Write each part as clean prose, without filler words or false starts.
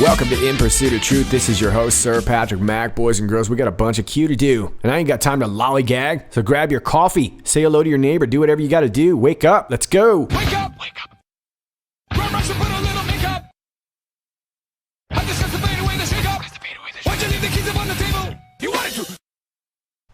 Welcome to In Pursuit of Truth. This is your host, Sir Patrick Mack. Boys and girls, we got a bunch of Q to do, and I ain't got time to lollygag. So grab your coffee, say hello to your neighbor, do whatever you got to do. Wake up, let's go. Wake up! Wake up! Run, rush, and put a little makeup. I discussed the fade away, the shake up. Why'd you leave the keys up on the table? You wanted to.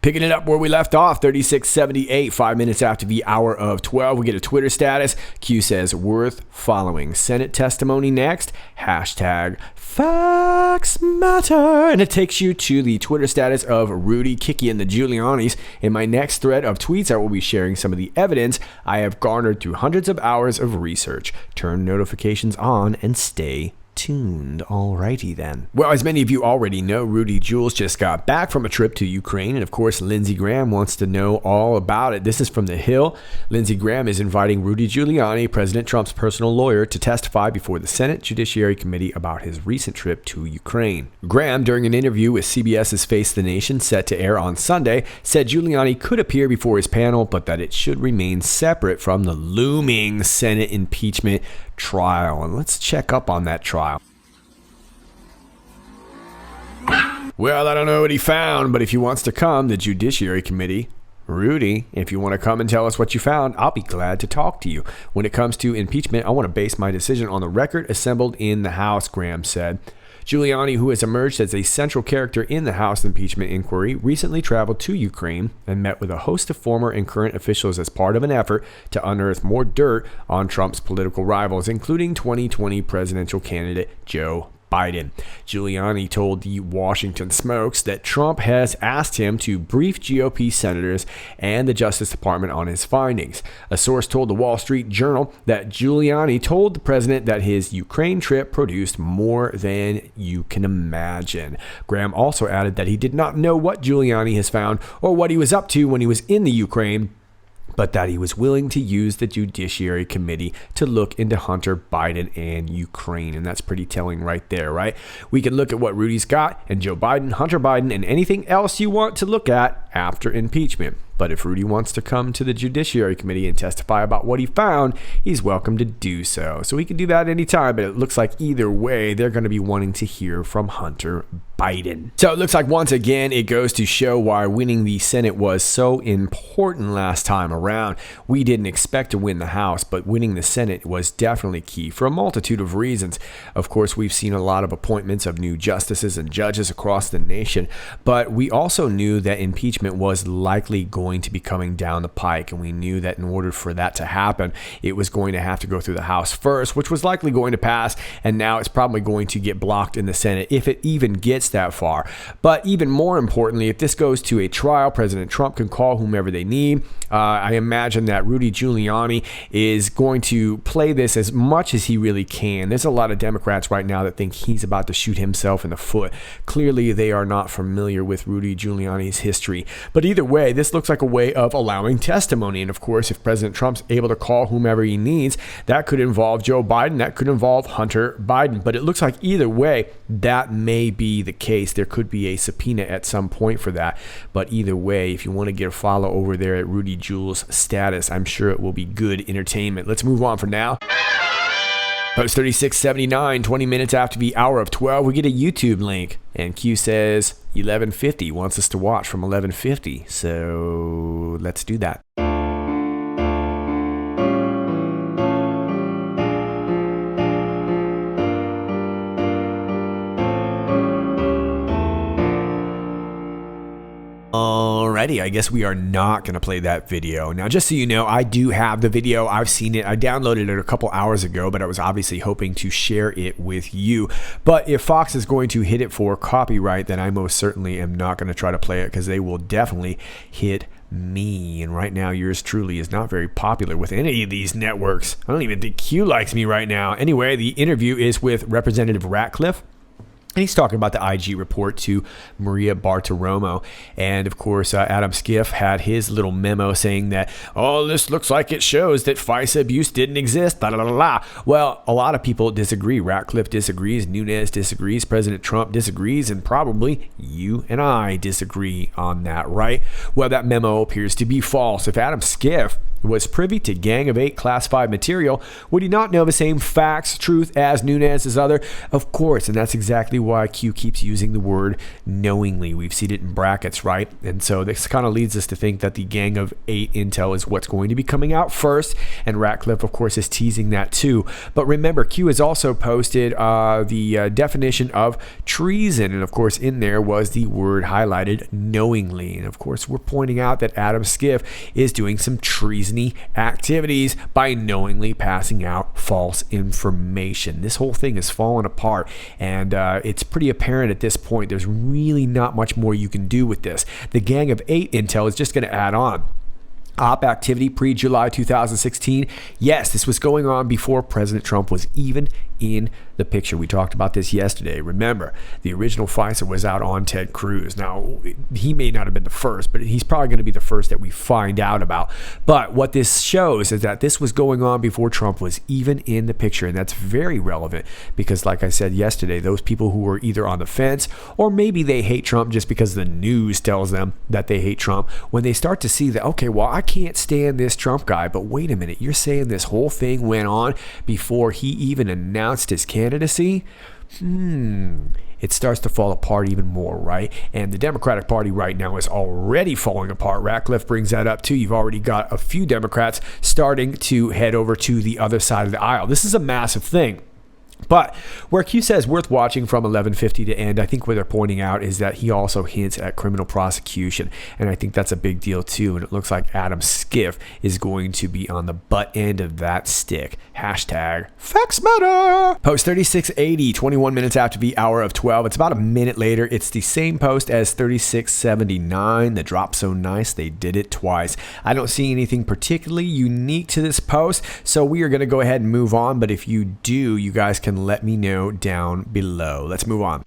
Picking it up where we left off, 3678, 5 minutes after the hour of 12. We get a Twitter status. Q says, worth following. Senate testimony next. Hashtag facts matter. And it takes you to the Twitter status of Rudy, Kiki, and the Giulianis. In my next thread of tweets, I will be sharing some of the evidence I have garnered through hundreds of hours of research. Turn notifications on and stay tuned. Alrighty then. Well, as many of you already know, Rudy Jules just got back from a trip to Ukraine, and of course, Lindsey Graham wants to know all about it. This is from The Hill. Lindsey Graham is inviting Rudy Giuliani, President Trump's personal lawyer, to testify before the Senate Judiciary Committee about his recent trip to Ukraine. Graham, during an interview with CBS's Face the Nation, set to air on Sunday, said Giuliani could appear before his panel, but that it should remain separate from the looming Senate impeachment trial. And let's check up on that trial. Well, I don't know what he found, but if he wants to come, the Judiciary Committee, Rudy, if you want to come and tell us what you found, I'll be glad to talk to you. When it comes to impeachment, I want to base my decision on the record assembled in the House, Graham said. Giuliani, who has emerged as a central character in the House impeachment inquiry, recently traveled to Ukraine and met with a host of former and current officials as part of an effort to unearth more dirt on Trump's political rivals, including 2020 presidential candidate Joe Biden. Giuliani told the Washington Smokes that Trump has asked him to brief GOP senators and the Justice Department on his findings. A source told the Wall Street Journal that Giuliani told the president that his Ukraine trip produced more than you can imagine. Graham also added that he did not know what Giuliani has found or what he was up to when he was in the Ukraine, but that he was willing to use the Judiciary Committee to look into Hunter Biden and Ukraine. And that's pretty telling right there, right? We can look at what Rudy's got and Joe Biden, Hunter Biden, and anything else you want to look at after impeachment. But if Rudy wants to come to the Judiciary Committee and testify about what he found, he's welcome to do so. So he can do that anytime, but it looks like either way, they're going to be wanting to hear from Hunter Biden. So it looks like once again, it goes to show why winning the Senate was so important last time around. We didn't expect to win the House, but winning the Senate was definitely key for a multitude of reasons. Of course, we've seen a lot of appointments of new justices and judges across the nation, but we also knew that impeachment was likely going to be coming down the pike, and we knew that in order for that to happen, it was going to have to go through the House first, which was likely going to pass, and now it's probably going to get blocked in the Senate if it even gets that far. But even more importantly, if this goes to a trial, President Trump can call whomever they need. I imagine that Rudy Giuliani is going to play this as much as he really can. There's a lot of Democrats right now that think he's about to shoot himself in the foot. Clearly, they are not familiar with Rudy Giuliani's history. But either way, this looks like a way of allowing testimony. And of course, if President Trump's able to call whomever he needs, that could involve Joe Biden, that could involve Hunter Biden. But it looks like either way, that may be the case. There could be a subpoena at some point for that. But either way, if you want to get a follow over there at Rudy Jules' status, I'm sure it will be good entertainment. Let's move on for now. Post 3679, 20 minutes after the hour of 12, we get a YouTube link. And Q says 1150, wants us to watch from 1150. So let's do that. Alrighty, I guess we are not going to play that video. Now, just so you know, I do have the video. I've seen it. I downloaded it a couple hours ago, but I was obviously hoping to share it with you. But if Fox is going to hit it for copyright, then I most certainly am not going to try to play it because they will definitely hit me. And right now, yours truly is not very popular with any of these networks. I don't even think Q likes me right now. Anyway, the interview is with Representative Ratcliffe. And he's talking about the IG report to Maria Bartiromo. And of course, Adam Schiff had his little memo saying that, oh, this looks like it shows that FISA abuse didn't exist. Blah, blah, blah, blah. Well, a lot of people disagree. Ratcliffe disagrees. Nunes disagrees. President Trump disagrees. And probably you and I disagree on that, right? Well, that memo appears to be false. If Adam Schiff was privy to Gang of Eight classified material, would he not know the same facts, truth as Nunes' other? Of course, and that's exactly why Q keeps using the word knowingly. We've seen it in brackets, right? And so this kind of leads us to think that the Gang of Eight intel is what's going to be coming out first, and Ratcliffe, of course, is teasing that too. But remember, Q has also posted the definition of treason, and of course, in there was the word highlighted, knowingly. And of course, we're pointing out that Adam Schiff is doing some treason activities by knowingly passing out false information. This whole thing has fallen apart, and it's pretty apparent at this point. There's really not much more you can do with this. The Gang of Eight intel is just going to add on. Op activity pre-July 2016. Yes, this was going on before President Trump was even in the picture. We talked about this yesterday. Remember, the original FISA was out on Ted Cruz. Now, he may not have been the first, but he's probably going to be the first that we find out about. But what this shows is that this was going on before Trump was even in the picture. And that's very relevant because, like I said yesterday, those people who were either on the fence or maybe they hate Trump just because the news tells them that they hate Trump, when they start to see that, okay, well, I can't stand this Trump guy, but wait a minute, you're saying this whole thing went on before he even announced his candidacy? It starts to fall apart even more, right? And the Democratic Party right now is already falling apart. Ratcliffe brings that up too. You've already got a few Democrats starting to head over to the other side of the aisle. This is a massive thing. But where Q says worth watching from 11:50 to end, I think what they're pointing out is that he also hints at criminal prosecution. And I think that's a big deal too. And it looks like Adam Schiff is going to be on the butt end of that stick. Hashtag facts matter. Post 3680, 21 minutes after the hour of 12. It's about a minute later. It's the same post as 3679. The drop so nice, they did it twice. I don't see anything particularly unique to this post, so we are going to go ahead and move on. But if you do, you guys can let me know down below. Let's move on.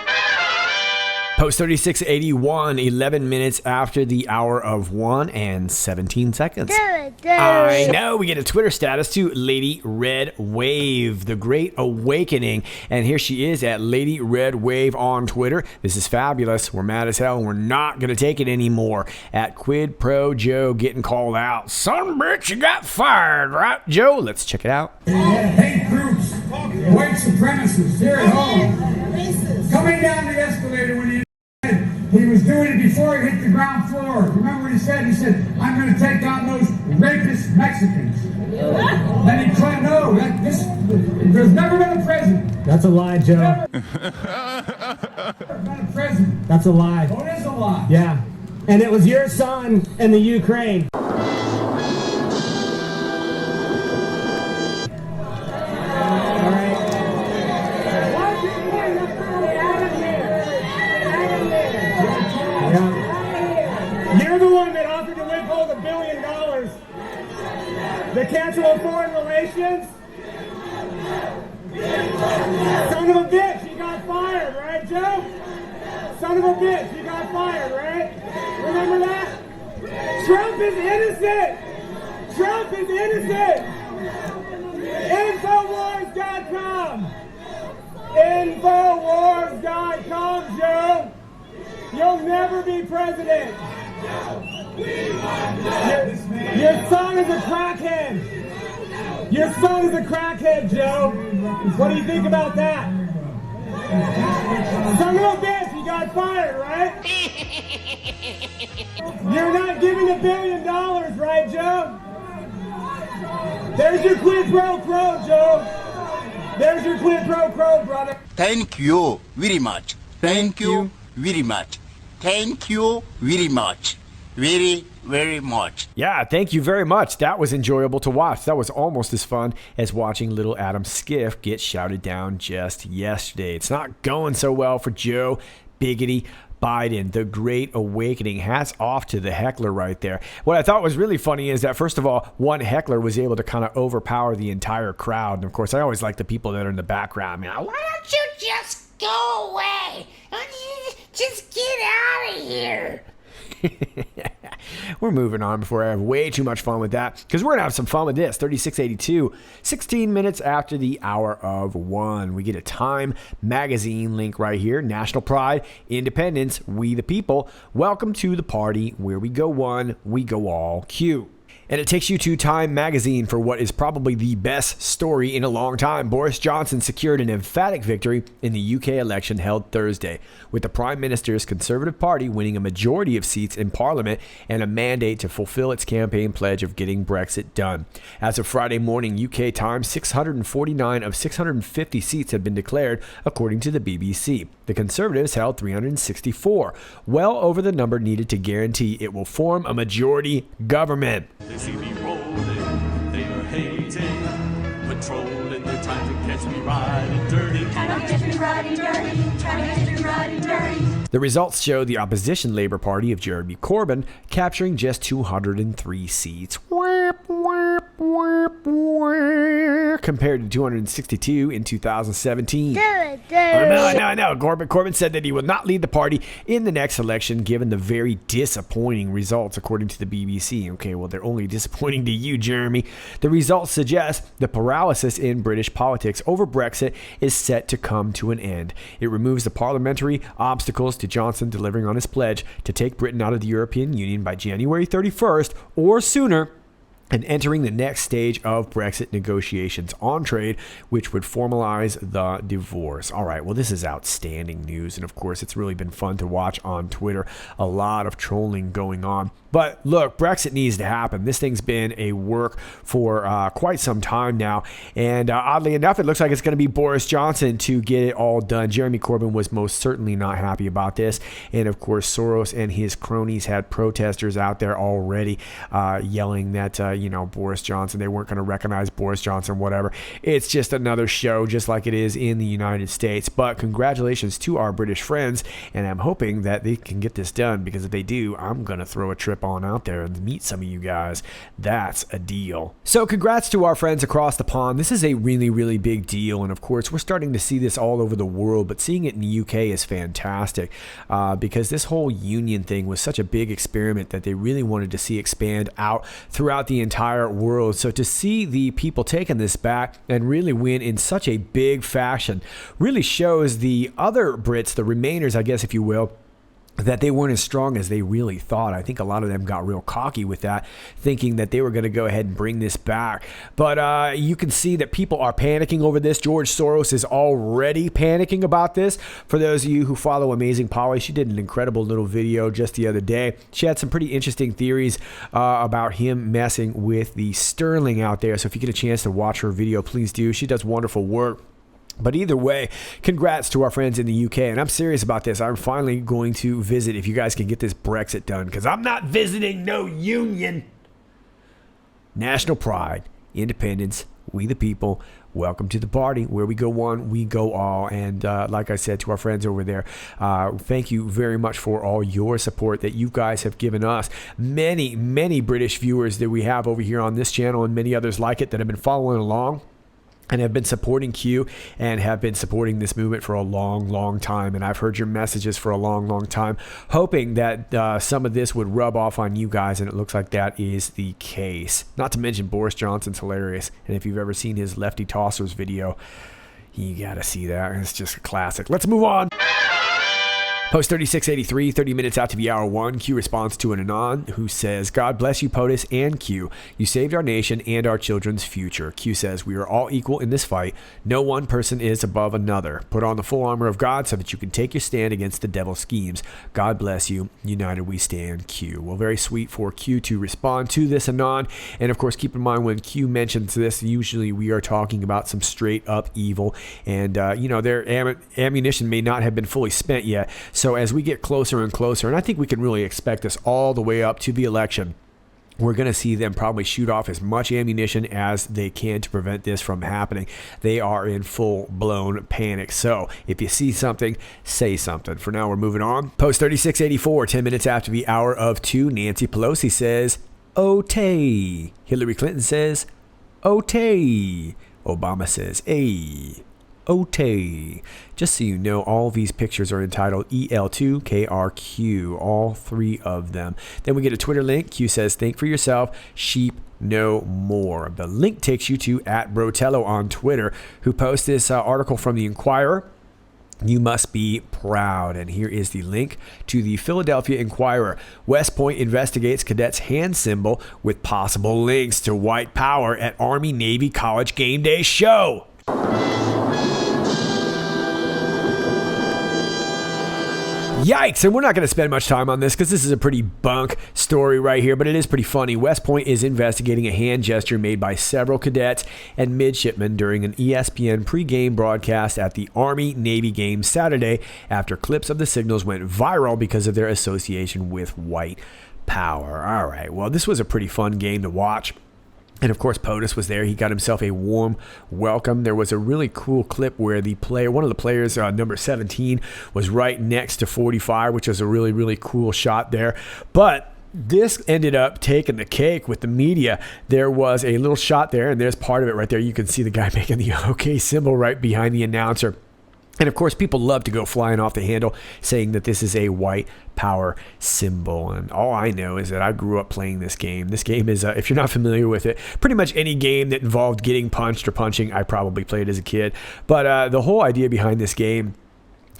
Post 3681, 11 minutes after the hour of 1 and 17 seconds. I know, we get a Twitter status to Lady Red Wave, the Great Awakening. And here she is at Lady Red Wave on Twitter. This is fabulous. We're mad as hell and we're not going to take it anymore. At Quid Pro Joe getting called out. Son of a bitch, you got fired, right, Joe? Let's check it out. Hate groups, white supremacists here at home. Coming down the escalator when he was doing it before he hit the ground floor. Remember what he said? He said, I'm going to take down those rapist Mexicans. Then he tried, no, there's never been a president. That's a lie, Joe. Never been a president. That's a lie. Oh, it is a lie. Yeah. And it was your son in the Ukraine. The Council of Foreign Relations? Son of a bitch, you got fired, right, Joe? Son of a bitch, you got fired, right? Remember that? Trump is innocent! Trump is innocent! Infowars.com! Infowars.com, Joe! You'll never be president! Your son is a crackhead. Your son is a crackhead, Joe. What do you think about that? Son of a bitch, you got fired, right? You're not giving $1 billion, right, Joe? There's your quid pro quo, Joe. There's your quid pro quo, brother. Thank you very much. Thank you very much. Thank you very much. Very, very much. Yeah, thank you very much. That was enjoyable to watch. That was almost as fun as watching little Adam Schiff get shouted down just yesterday. It's not going so well for Joe Biggity Biden, the Great Awakening. Hats off to the heckler right there. What I thought was really funny is that, first of all, one heckler was able to kind of overpower the entire crowd. And of course, I always like the people that are in the background. Why don't you just go away? Just get out of here. We're moving on before I have way too much fun with that, because we're going to have some fun with this. 3682, 16 minutes after the hour of 1. We get a Time magazine link right here. National pride, independence, we the people. Welcome to the party where we go one, we go all. Q. And it takes you to Time magazine for what is probably the best story in a long time. Boris Johnson secured an emphatic victory in the UK election held Thursday, with the Prime Minister's Conservative Party winning a majority of seats in Parliament and a mandate to fulfill its campaign pledge of getting Brexit done. As of Friday morning, UK time, 649 of 650 seats had been declared, according to the BBC. The Conservatives held 364, well over the number needed to guarantee it will form a majority government. They see me rolling, they are hating, patrolling, they're trying to catch me riding dirty. Trying to catch me riding dirty, trying to catch me riding dirty. The results show the opposition Labour Party of Jeremy Corbyn capturing just 203 seats, compared to 262 in 2017. I know. Corbyn said that he will not lead the party in the next election, given the very disappointing results, according to the BBC. Okay, well, they're only disappointing to you, Jeremy. The results suggest the paralysis in British politics over Brexit is set to come to an end. It removes the parliamentary obstacles to Johnson delivering on his pledge to take Britain out of the European Union by January 31st or sooner, and entering the next stage of Brexit negotiations on trade, which would formalize the divorce. All right, well, this is outstanding news, and of course, it's really been fun to watch on Twitter. A lot of trolling going on. But look, Brexit needs to happen. This thing's been a work for quite some time now, and oddly enough, it looks like it's going to be Boris Johnson to get it all done. Jeremy Corbyn was most certainly not happy about this, and of course, Soros and his cronies had protesters out there already yelling that Boris Johnson, they weren't going to recognize Boris Johnson, whatever. It's just another show, just like it is in the United States. But congratulations to our British friends, and I'm hoping that they can get this done, because if they do, I'm going to throw a trip on out there and meet some of you guys. That's a deal. So congrats to our friends across the pond. This is a really, really big deal, and of course, we're starting to see this all over the world, but seeing it in the UK is fantastic, because this whole union thing was such a big experiment that they really wanted to see expand out throughout the entire world. So to see the people taking this back and really win in such a big fashion really shows the other Brits, the remainers, I guess, if you will, that they weren't as strong as they really thought. I think a lot of them got real cocky with that, thinking that they were going to go ahead and bring this back. But you can see that people are panicking over this. George Soros is already panicking about this. For those of you who follow Amazing Polly, she did an incredible little video just the other day. She had some pretty interesting theories about him messing with the sterling out there. So if you get a chance to watch her video, please do. She does wonderful work. But either way, congrats to our friends in the UK. And I'm serious about this. I'm finally going to visit if you guys can get this Brexit done, because I'm not visiting no union. National pride, independence, we the people. Welcome to the party where we go one, we go all. And like I said to our friends over there, thank you very much for all your support that you guys have given us. Many, many British viewers that we have over here on this channel, and many others like it that have been following along and have been supporting Q and have been supporting this movement for a long, long time. And I've heard your messages for a long, long time, hoping that some of this would rub off on you guys, and it looks like that is the case. Not to mention Boris Johnson's hilarious, and if you've ever seen his Lefty Tossers video, you gotta see that. It's just a classic. Let's move on. Post 3683, 30 minutes out to be hour 1. Q responds to an Anon who says, God bless you, POTUS and Q. You saved our nation and our children's future. Q says, we are all equal in this fight. No one person is above another. Put on the full armor of God so that you can take your stand against the devil's schemes. God bless you. United we stand, Q. Well, very sweet for Q to respond to this Anon. And of course, keep in mind when Q mentions this, usually we are talking about some straight up evil. And, their ammunition may not have been fully spent yet. So as we get closer and closer, and I think we can really expect this all the way up to the election, we're going to see them probably shoot off as much ammunition as they can to prevent this from happening. They are in full-blown panic. So if you see something, say something. For now, we're moving on. Post 3684, 10 minutes after the hour of 2, Nancy Pelosi says, "Otay." Hillary Clinton says, "Otay." Obama says, "Ay." Otay. Just so you know, all these pictures are entitled EL2KRQ, all 3 of them. Then we get a Twitter link. Q says, "Think for yourself, sheep no more." The link takes you to @Brotello on Twitter, who posts this article from the Inquirer. You must be proud. And here is the link to the Philadelphia Inquirer. West Point investigates cadet's hand symbol with possible links to white power at Army-Navy College game day show. Yikes, and we're not going to spend much time on this because this is a pretty bunk story right here, but it is pretty funny. West Point is investigating a hand gesture made by several cadets and midshipmen during an ESPN pregame broadcast at the Army-Navy game Saturday after clips of the signals went viral because of their association with white power. All right, well, this was a pretty fun game to watch. And of course, POTUS was there. He got himself a warm welcome. There was a really cool clip where one of the players, number 17, was right next to 45, which was a really, really cool shot there. But this ended up taking the cake with the media. There was a little shot there, and there's part of it right there. You can see the guy making the OK symbol right behind the announcer. And of course, people love to go flying off the handle saying that this is a white power symbol. And all I know is that I grew up playing this game. This game is, if you're not familiar with it, pretty much any game that involved getting punched or punching, I probably played as a kid. But the whole idea behind this game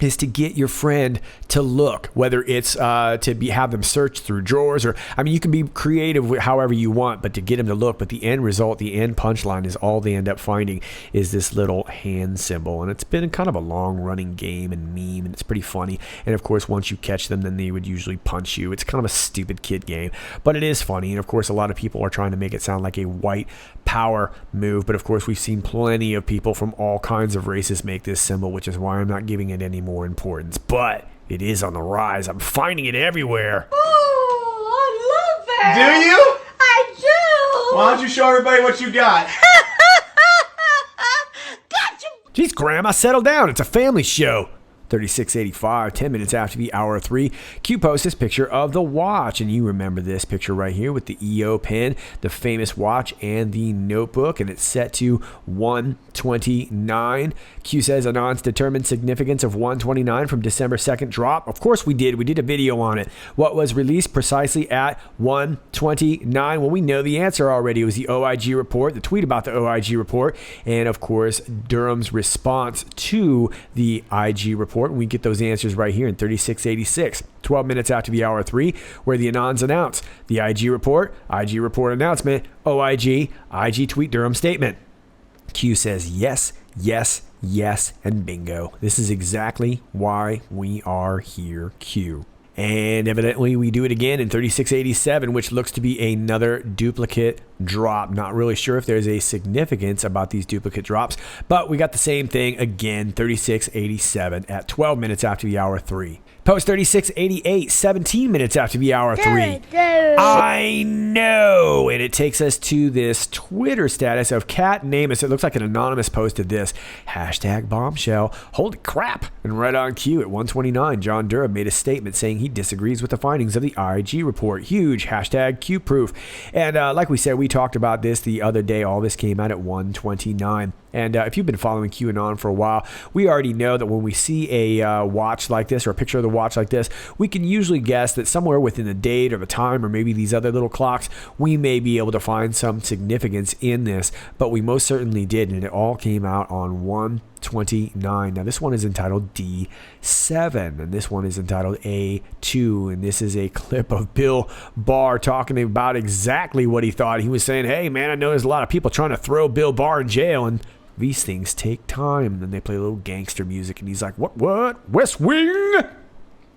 is to get your friend to look, whether it's have them search through drawers, or you can be creative however you want, but to get them to look. But the end result, the end punchline, is all they end up finding is this little hand symbol. And it's been kind of a long running game and meme, and it's pretty funny. And of course, once you catch them, then they would usually punch you. It's kind of a stupid kid game, but it is funny. And of course, a lot of people are trying to make it sound like a white power move, but of course, we've seen plenty of people from all kinds of races make this symbol, which is why I'm not giving it any more importance. But it is on the rise. I'm finding it everywhere. Oh, I love it. Do you? I do. Why don't you show everybody what you got? Gotcha. Jeez, Grandma, settle down. It's a family show. 3685, 10 minutes after the hour 3. Q posts this picture of the watch, and you remember this picture right here with the EO pen, the famous watch, and the notebook, and it's set to 129. Q says Anon's determined significance of 129 from December 2nd drop. Of course we did. We did a video on it. What was released precisely at 129? Well, we know the answer already. It was the OIG report, the tweet about the OIG report, and of course Durham's response to the IG report. And we get those answers right here in 3686, 12 minutes after the hour 3, where the Anons announce the IG report announcement, OIG, IG tweet Durham statement. Q says yes, yes, yes, and bingo. This is exactly why we are here, Q. And evidently we do it again in 3687, which looks to be another duplicate drop. Not really sure if there's a significance about these duplicate drops, but we got the same thing again, 3687 at 12 minutes after the hour 3. Post 3688, 17 minutes after the hour 3. I know. And it takes us to this Twitter status of Cat Namus. It looks like an anonymous posted this. Hashtag bombshell. Holy crap. And right on cue at 129, John Durham made a statement saying he disagrees with the findings of the IG report. Huge. Hashtag Q proof. And like we said, we talked about this the other day. All this came out at 129. And if you've been following QAnon for a while, we already know that when we see a watch like this or a picture of the watch like this, we can usually guess that somewhere within the date or the time or maybe these other little clocks, we may be able to find some significance in this. But we most certainly did, and it all came out on 129. Now this one is entitled D7, and this one is entitled A2, and this is a clip of Bill Barr talking about exactly what he thought. He was saying, hey man, I know there's a lot of people trying to throw Bill Barr in jail, and these things take time. And then they play a little gangster music, and he's like, what, West Wing?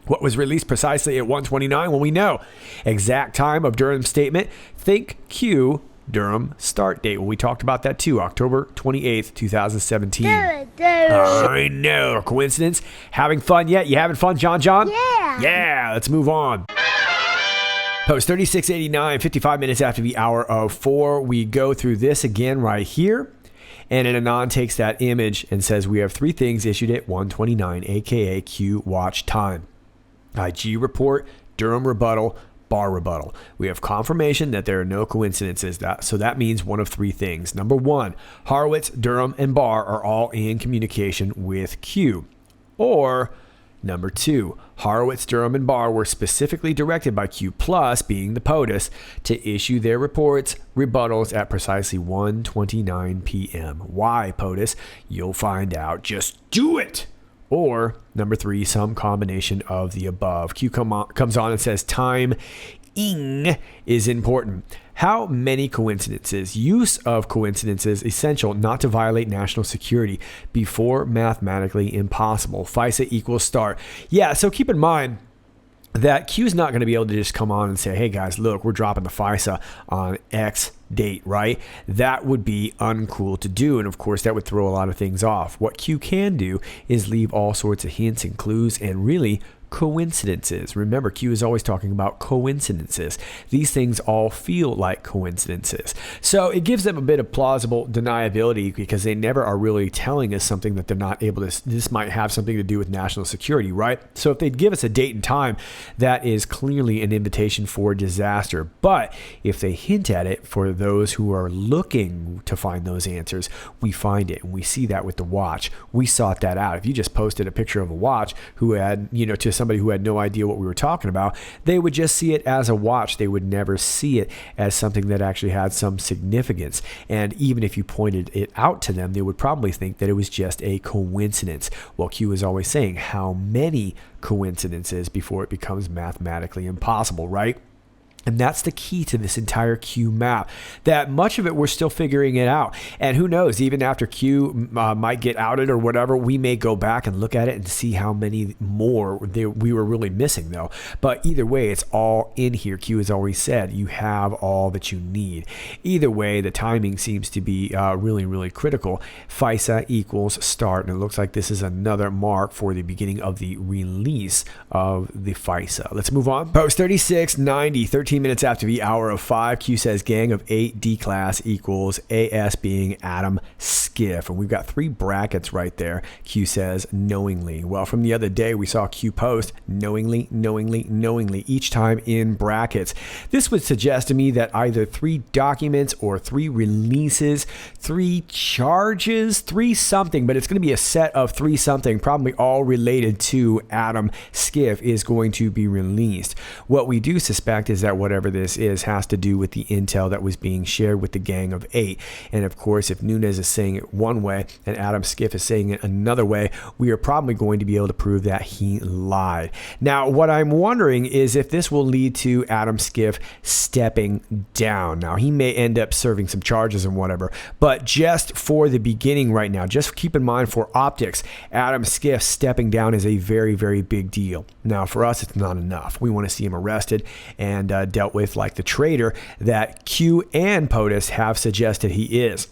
What was released precisely at 129? Well, we know. Exact time of Durham's statement. Think Q, Durham start date. Well, we talked about that too. October 28th, 2017. I know. Coincidence? Having fun yet? You having fun, John? Yeah. Yeah, let's move on. Post 3689, 55 minutes after the hour of 4. We go through this again right here. And an anon takes that image and says we have 3 things issued at 1:29, aka Q watch time. IG report, Durham rebuttal, Barr rebuttal. We have confirmation that there are no coincidences. So that means one of 3 things. Number 1, Horowitz, Durham, and Barr are all in communication with Q. Or number 2, Horowitz, Durham, and Barr were specifically directed by Q+, being the POTUS, to issue their reports, rebuttals at precisely 1:29 p.m. Why, POTUS? You'll find out. Just do it! Or number 3, some combination of the above. Q comes on and says timing is important. How many coincidences? Use of coincidences essential not to violate national security before mathematically impossible. FISA equals start. Yeah, so keep in mind that Q's not going to be able to just come on and say, hey guys, look, we're dropping the FISA on X date, right? That would be uncool to do. And of course, that would throw a lot of things off. What Q can do is leave all sorts of hints and clues and really coincidences. Remember, Q is always talking about coincidences. These things all feel like coincidences. So it gives them a bit of plausible deniability because they never are really telling us something that they're not able to. This might have something to do with national security, right? So if they'd give us a date and time, that is clearly an invitation for disaster. But if they hint at it for those who are looking to find those answers, we find it. And we see that with the watch. We sought that out. If you just posted a picture of a watch who had, to somebody who had no idea what we were talking about, they would just see it as a watch. They would never see it as something that actually had some significance. And even if you pointed it out to them, they would probably think that it was just a coincidence. Well, Q is always saying how many coincidences before it becomes mathematically impossible, right? And that's the key to this entire Q map, that much of it we're still figuring it out. And who knows, even after Q might get outed or whatever, we may go back and look at it and see how many more we were really missing though. But either way, it's all in here. Q has always said you have all that you need. Either way, the timing seems to be really, really critical. FISA equals start. And it looks like this is another mark for the beginning of the release of the FISA. Let's move on. Post 3690, 13 minutes after the hour of 5, Q says gang of 8 D class equals AS being Adam Skiff. And we've got 3 brackets right there. Q says knowingly. Well, from the other day, we saw Q post knowingly, knowingly, knowingly, each time in brackets. This would suggest to me that either 3 documents or 3 releases, 3 charges, 3 something, but it's going to be a set of 3 something, probably all related to Adam Skiff, is going to be released. What we do suspect is that whatever this is has to do with the intel that was being shared with the gang of 8. And of course, if Nunes is saying it one way and Adam Skiff is saying it another way, we are probably going to be able to prove that he lied. Now, what I'm wondering is if this will lead to Adam Skiff stepping down. Now, he may end up serving some charges and whatever, but just for the beginning right now, just keep in mind for optics, Adam Skiff stepping down is a very, very big deal. Now, for us, it's not enough. We want to see him arrested and dealt with like the traitor that Q and POTUS have suggested he is.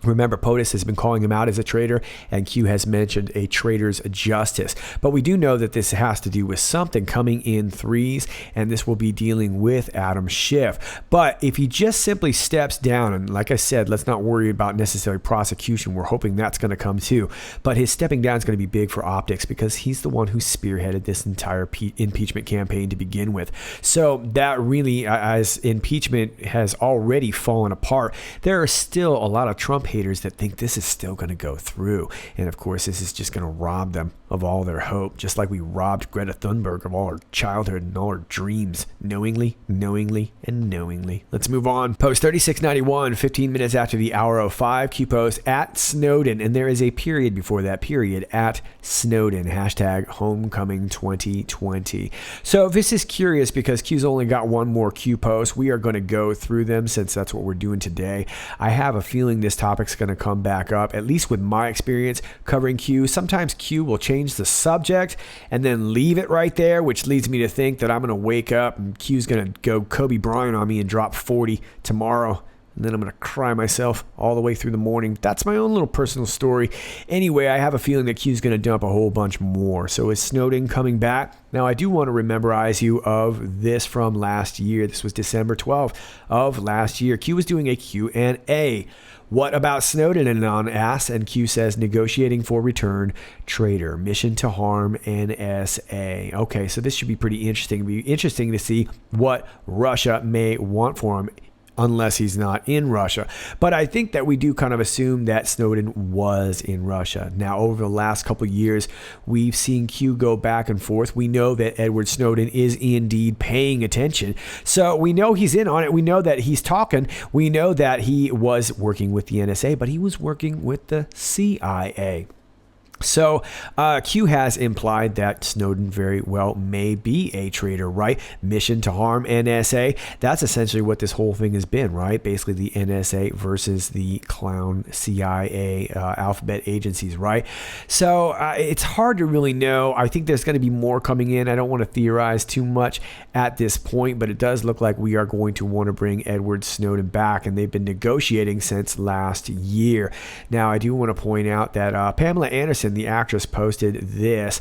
Remember, POTUS has been calling him out as a traitor, and Q has mentioned a traitor's justice. But we do know that this has to do with something coming in 3s, and this will be dealing with Adam Schiff. But if he just simply steps down, and like I said, let's not worry about necessary prosecution. We're hoping that's going to come too. But his stepping down is going to be big for optics because he's the one who spearheaded this entire impeachment campaign to begin with. So that really, as impeachment has already fallen apart, there are still a lot of Trump haters that think this is still going to go through. And of course, this is just going to rob them of all their hope, just like we robbed Greta Thunberg of all her childhood and all her dreams, knowingly, knowingly, and knowingly. Let's move on. Post 3691, 15 minutes after the hour of 5, Q post at Snowden, and there is a period before that period, at Snowden, hashtag HomeComing 2020. So this is curious because Q's only got one more Q post. We are going to go through them since that's what we're doing today. I have a feeling this topic's going to come back up, at least with my experience covering Q. Sometimes Q will change the subject and then leave it right there, which leads me to think that I'm going to wake up and Q's going to go Kobe Bryant on me and drop 40 tomorrow and then I'm going to cry myself all the way through the morning. That's my own little personal story. Anyway, I have a feeling that Q's going to dump a whole bunch more. So is Snowden coming back? Now, I do want to memorize you of this from last year. This was December 12th of last year. Q was doing a Q&A. What about Snowden? Anon asks, and Q says, negotiating for return, traitor, mission to harm NSA. Okay, so this should be pretty interesting. It'll be interesting to see what Russia may want for him, unless he's not in Russia. But I think that we do kind of assume that Snowden was in Russia. Now, over the last couple of years, we've seen Q go back and forth. We know that Edward Snowden is indeed paying attention. So we know he's in on it. We know that he's talking. We know that he was working with the NSA, but he was working with the CIA. So Q has implied that Snowden very well may be a traitor, right? Mission to harm NSA. That's essentially what this whole thing has been, right? Basically the NSA versus the clown CIA alphabet agencies, right? So it's hard to really know. I think there's going to be more coming in. I don't want to theorize too much at this point, but it does look like we are going to want to bring Edward Snowden back, and they've been negotiating since last year. Now, I do want to point out that Pamela Anderson, the actress, posted this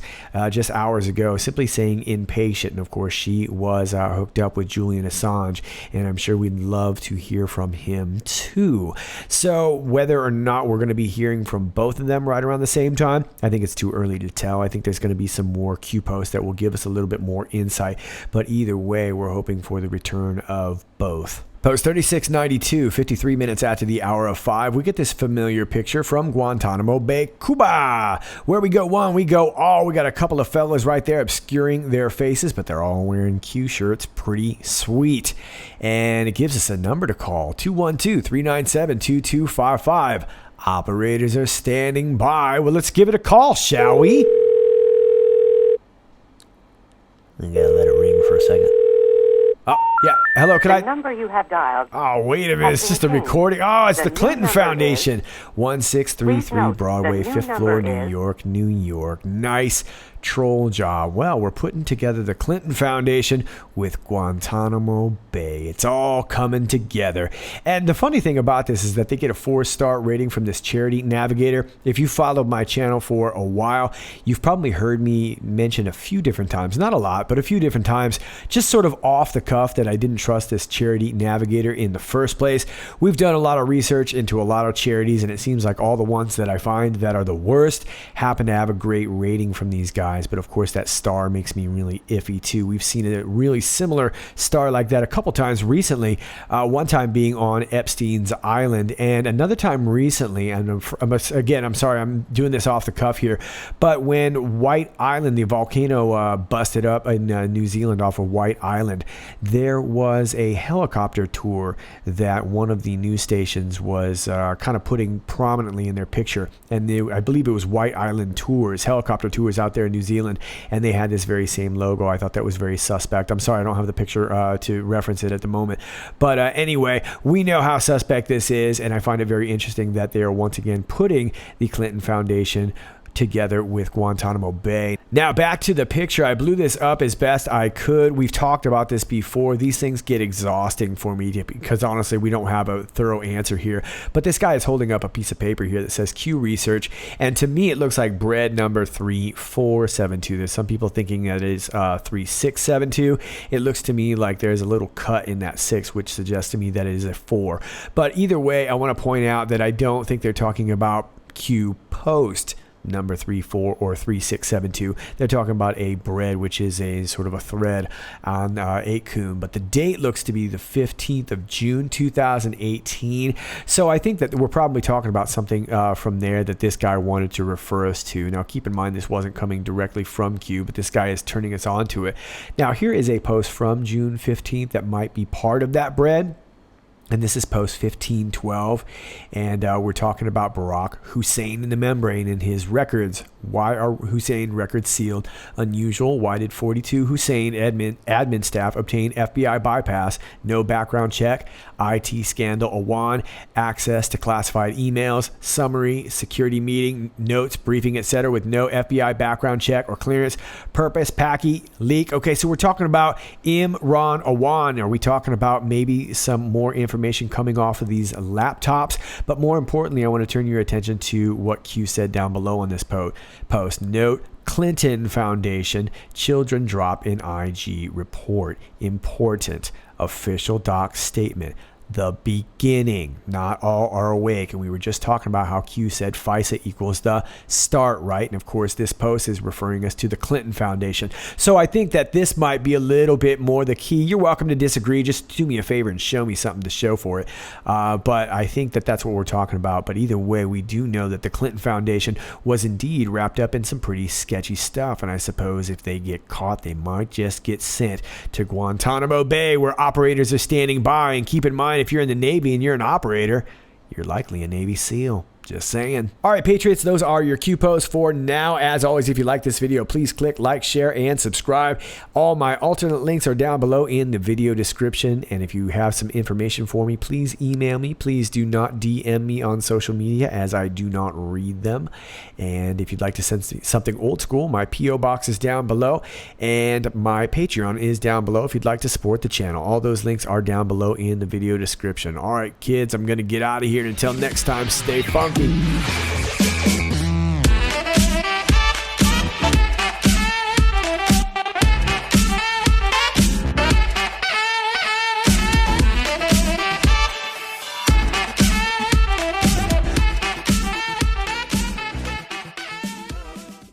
just hours ago, simply saying impatient. And of course, she was hooked up with Julian Assange, and I'm sure we'd love to hear from him too. So whether or not we're going to be hearing from both of them right around the same time, I think it's too early to tell. I think there's going to be some more Q posts that will give us a little bit more insight, but either way, we're hoping for the return of both. Post 3692, 53 minutes after the hour of 5, we get this familiar picture from Guantanamo Bay, Cuba. Where we go one, we go all. We got a couple of fellas right there obscuring their faces, but they're all wearing Q shirts. Pretty sweet. And it gives us a number to call, 212-397-2255. Operators are standing by. Well, let's give it a call, shall we? I gotta let it ring for a second. Oh, yeah. Hello, can I? The number you have dialed. Oh, wait a minute. It's just a recording. Oh, it's the Clinton Foundation. 1633 Broadway, 5th floor, New York, New York. Nice troll job. Well, we're putting together the Clinton Foundation with Guantanamo Bay. It's all coming together. And the funny thing about this is that they get a 4-star rating from this charity navigator. If you followed my channel for a while, you've probably heard me mention a few different times, not a lot, but a few different times, just sort of off the cuff, that I didn't trust this charity navigator in the first place. We've done a lot of research into a lot of charities, and it seems like all the ones that I find that are the worst happen to have a great rating from these guys. But of course, that star makes me really iffy too. We've seen a really similar star like that a couple times recently. One time being on Epstein's Island, and another time recently, and again, I'm sorry, I'm doing this off the cuff here, but when White Island, the volcano busted up in New Zealand off of White Island, there was a helicopter tour that one of the news stations was kind of putting prominently in their picture. And I believe it was White Island Tours, helicopter tours out there in New Zealand, and they had this very same logo. I thought that was very suspect. I'm sorry, I don't have the picture to reference it at the moment. But anyway, we know how suspect this is, and I find it very interesting that they are once again putting the Clinton Foundation together with Guantanamo Bay. Now back to the picture. I blew this up as best I could. We've talked about this before. These things get exhausting for me because honestly we don't have a thorough answer here. But this guy is holding up a piece of paper here that says Q Research, and to me it looks like bread number 3472. There's some people thinking that it is 3672. It looks to me like there's a little cut in that 6, which suggests to me that it is a 4. But either way, I want to point out that I don't think they're talking about Q Post number 34 or 3672. They're talking about a bread, which is a sort of a thread on 8kun, but the date looks to be the 15th of June 2018. So I think that we're probably talking about something from there that this guy wanted to refer us to. Now keep in mind, this wasn't coming directly from Q, but this guy is turning us on to it. Now here is a post from June 15th that might be part of that bread. And this is post 1512, and we're talking about Barack Hussein in the membrane and his records Why are Hussein records sealed? Unusual. Why did 42 Hussein admin staff obtain FBI bypass? No background check. IT scandal. Awan. Access to classified emails. Summary. Security meeting. Notes. Briefing, etc. with no FBI background check or clearance. Purpose. Packy. Leak. Okay, so we're talking about Imran Awan. Are we talking about maybe some more information coming off of these laptops? But more importantly, I want to turn your attention to what Q said down below on this post. Note, Clinton Foundation, children drop in IG report. Important. Official doc statement. The beginning. Not all are awake. And we were just talking about how Q said FISA equals the start, right? And of course, this post is referring us to the Clinton Foundation. So I think that this might be a little bit more the key. You're welcome to disagree. Just do me a favor and show me something to show for it. But I think that that's what we're talking about. But either way, we do know that the Clinton Foundation was indeed wrapped up in some pretty sketchy stuff. And I suppose if they get caught, they might just get sent to Guantanamo Bay, where operators are standing by. And keep in mind, if you're in the Navy and you're an operator, you're likely a Navy SEAL. Just saying. All right, Patriots, those are your Q posts for now. As always, if you like this video, please click like, share, and subscribe. All my alternate links are down below in the video description. And if you have some information for me, please email me. Please do not DM me on social media, as I do not read them. And if you'd like to send something old school, my P.O. box is down below. And my Patreon is down below if you'd like to support the channel. All those links are down below in the video description. All right, kids, I'm going to get out of here. And until next time, stay funky.